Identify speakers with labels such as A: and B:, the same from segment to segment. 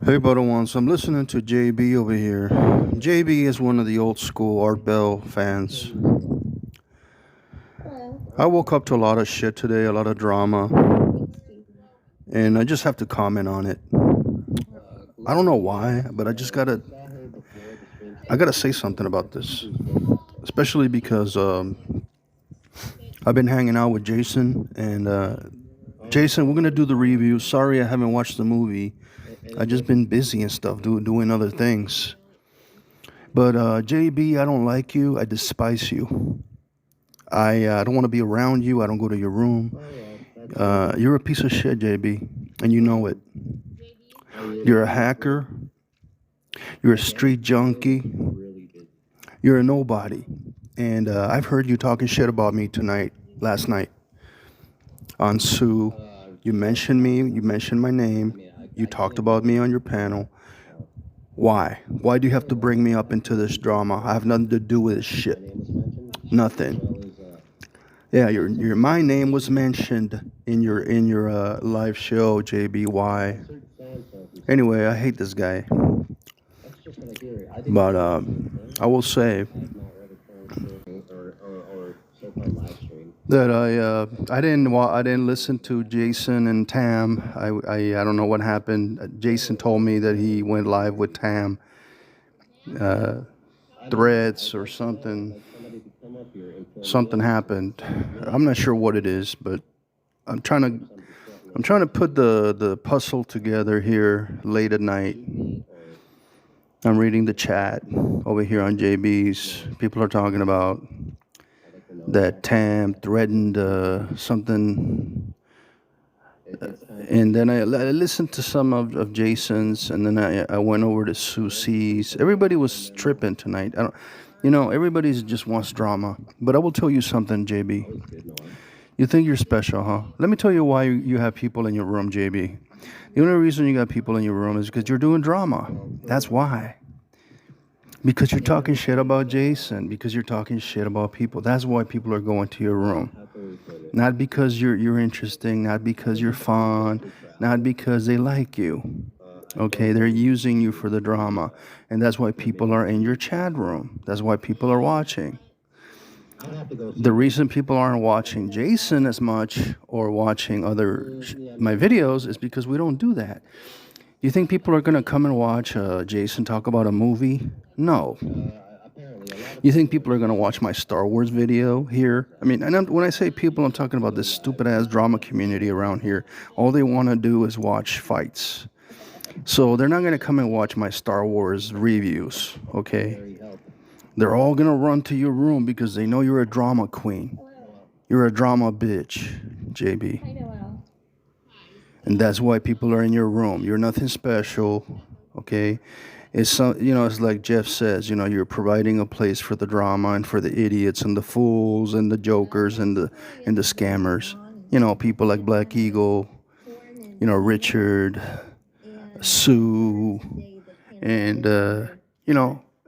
A: Hey, brother ones, I'm listening to Jaybee over here. Jaybee is one of the old school Art Bell fans. I woke up to a lot of shit today, a lot of drama, and I just have to comment on it. I don't know why, but I gotta say something about this, especially because I've been hanging out with Jason, and Jason, we're gonna do the review. Sorry, I haven't watched the movie. I just been busy and stuff, doing other things. But JB, I don't like you. I despise you. I don't want to be around you. I don't go to your room. You're a piece of shit, JB, and you know it. You're a hacker. You're a street junkie. You're a nobody. And I've heard you talking shit about me last night, on Sue. You mentioned me. You mentioned my name. You talked about me on your panel. Why? Why do you have to bring me up into this drama? I have nothing to do with this shit. Nothing. Yeah, my name was mentioned in your live show, JBY. Anyway, I hate this guy, but I will say that I didn't listen to Jason and Tam. I don't know what happened. Jason told me that he went live with Tam, threads or something. Something happened. I'm not sure what it is, but I'm trying to I'm trying to put the puzzle together here late at night. I'm reading the chat over here on JB's. People are talking about that Tam threatened something, and then I listened to some of Jason's, and then I went over to Susie's. Everybody was tripping tonight. I don't, everybody just wants drama. But I will tell you something, JB. You think you're special, huh? Let me tell you why you have people in your room, JB. The only reason you got people in your room is because you're doing drama. That's why. Because you're talking shit about Jason. Because you're talking shit about people. That's why people are going to your room. Not because you're interesting. Not because you're fun. Not because they like you. Okay, they're using you for the drama. And that's why people are in your chat room. That's why people are watching. The reason people aren't watching Jason as much or watching my videos is because we don't do that. You think people are going to come and watch Jason talk about a movie? No. You think people are going to watch my Star Wars video here? I mean, when I say people, I'm talking about this stupid ass drama community around here. All they want to do is watch fights. So they're not going to come and watch my Star Wars reviews, okay? They're all going to run to your room because they know you're a drama queen. You're a drama bitch, JB. And that's why people are in your room. You're nothing special, okay? It's like Jeff says, you're providing a place for the drama and for the idiots and the fools and the jokers and the scammers. People like Black Eagle, Richard, Sue, and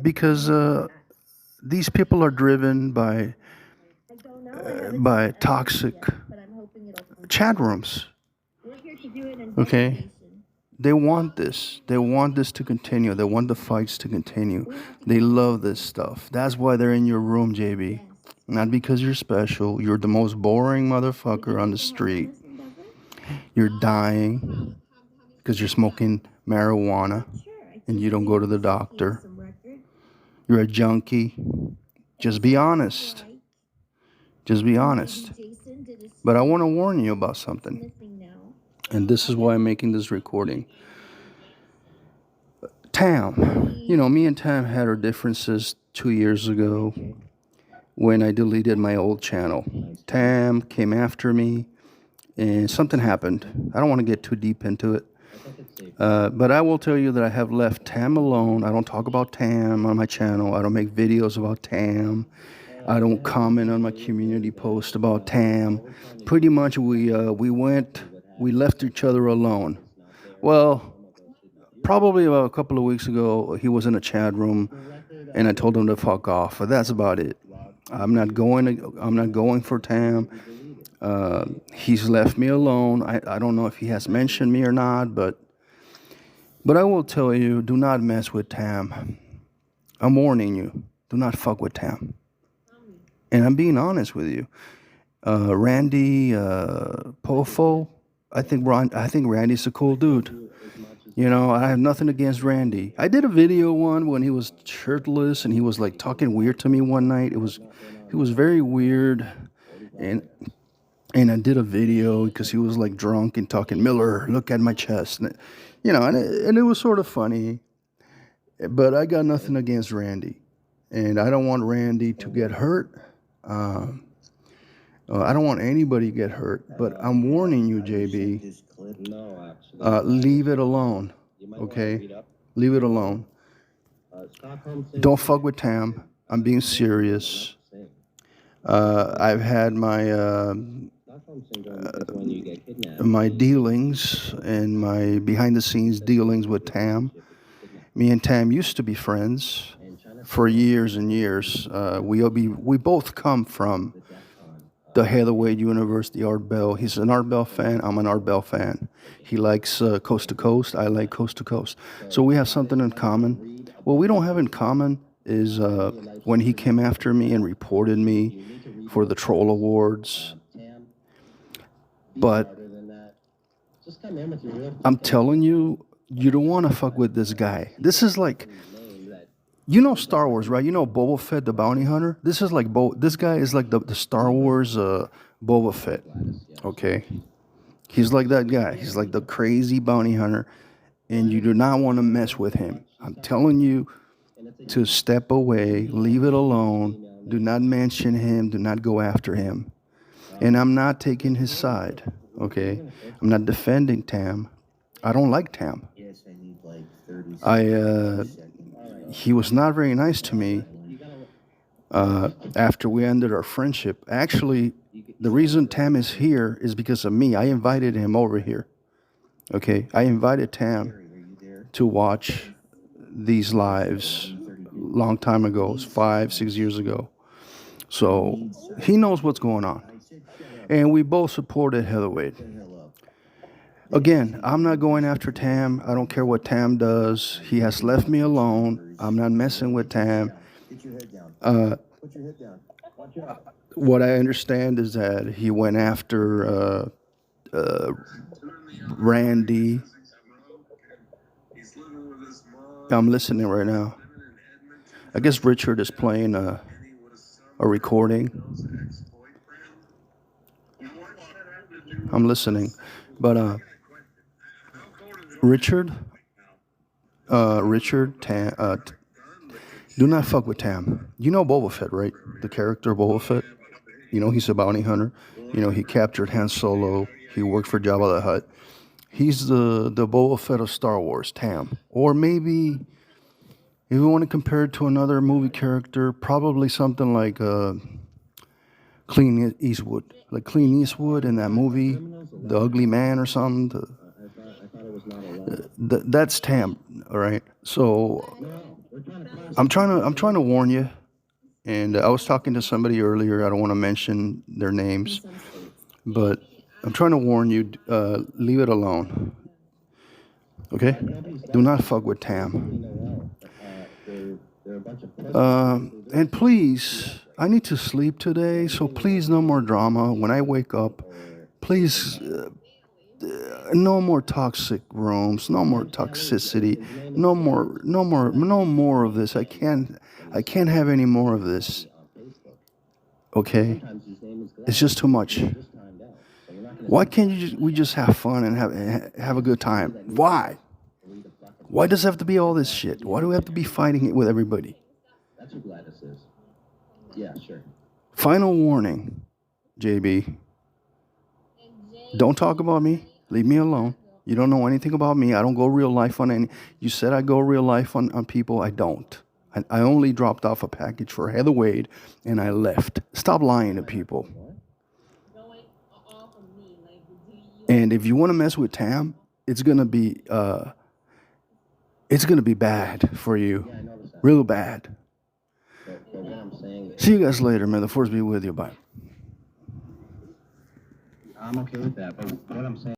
A: because these people are driven by toxic chat rooms. Okay, they want this. They want this to continue. They want the fights to continue. They love this stuff. That's why they're in your room, JB. Not because you're special. You're the most boring motherfucker on the street. You're dying because you're smoking marijuana and you don't go to the doctor. You're a junkie. Just be honest. Just be honest. But I want to warn you about something. And this is why I'm making this recording. Tam. Me and Tam had our differences 2 years ago when I deleted my old channel. Tam came after me and something happened. I don't want to get too deep into it. But I will tell you that I have left Tam alone. I don't talk about Tam on my channel. I don't make videos about Tam. I don't comment on my community post about Tam. Pretty much we left each other alone. Well, probably about a couple of weeks ago, he was in a chat room, and I told him to fuck off. But that's about it. I'm not going for Tam. He's left me alone. I don't know if he has mentioned me or not, but But I will tell you, do not mess with Tam. I'm warning you. Do not fuck with Tam. And I'm being honest with you. Randy Pofo, I think Randy's a cool dude. You know, I have nothing against Randy. I did a video one when he was shirtless and he was like talking weird to me one night. He was very weird, and I did a video because he was like drunk and talking, Miller, look at my chest, you know, and it was sort of funny. But I got nothing against Randy, and I don't want Randy to get hurt. Um, I don't want anybody to get hurt, but I'm warning you, JB. Leave it alone, okay? Leave it alone. Don't fuck with Tam. I'm being serious. I've had my dealings and my behind-the-scenes dealings with Tam. Me and Tam used to be friends for years and years. We both come from the Heatherweight University Art Bell. He's an Art Bell fan. I'm an Art Bell fan. He likes Coast to Coast. I like Coast to Coast. So we have something in common. What we don't have in common is when he came after me and reported me for the Troll Awards. But I'm telling you, you don't want to fuck with this guy. This is like, you know Star Wars, right? You know Boba Fett, the bounty hunter? This is like, this guy is like the Star Wars Boba Fett, okay? He's like that guy. He's like the crazy bounty hunter, and you do not want to mess with him. I'm telling you to step away, leave it alone. Do not mention him. Do not go after him. And I'm not taking his side, okay? I'm not defending Tam. I don't like Tam. He was not very nice to me after we ended our friendship. Actually, the reason Tam is here is because of me. I invited him over here. Okay, I invited Tam to watch these lives long time ago. It was 5-6 years ago. So he knows what's going on. And we both supported Heatherweight. Again, I'm not going after Tam. I don't care what Tam does. He has left me alone. I'm not messing with Tam. What I understand is that he went after Randy. I'm listening right now. I guess Richard is playing a recording. I'm listening. But Richard, Tam, do not fuck with Tam. You know Boba Fett, right? The character Boba Fett. You know he's a bounty hunter. You know he captured Han Solo. He worked for Jabba the Hutt. He's the Boba Fett of Star Wars, Tam. Or maybe, if you want to compare it to another movie character, probably something like Clint Eastwood. Like Clint Eastwood in that movie, The Ugly Man or something. That's Tam, all right? So I'm trying to warn you. And I was talking to somebody earlier. I don't want to mention their names, but I'm trying to warn you. Leave it alone. Okay? Do not fuck with Tam. And please, I need to sleep today, so please no more drama. When I wake up, please, no more toxic rooms, no more toxicity, no more of this. I can't have any more of this. Okay? It's just too much. Why can't we just have fun and have a good time? Why? Why does it have to be all this shit? Why do we have to be fighting it with everybody? That's who Gladys is. Yeah, sure. Final warning, JB. Don't talk about me. Leave me alone. You don't know anything about me. I don't go real life on any. You said I go real life on people. I don't. I only dropped off a package for Heather Wade and I left. Stop lying to people. And if you want to mess with Tam, it's gonna be bad for you, real bad. See you guys later, man. The force be with you. Bye. I'm okay with that, but what I'm saying.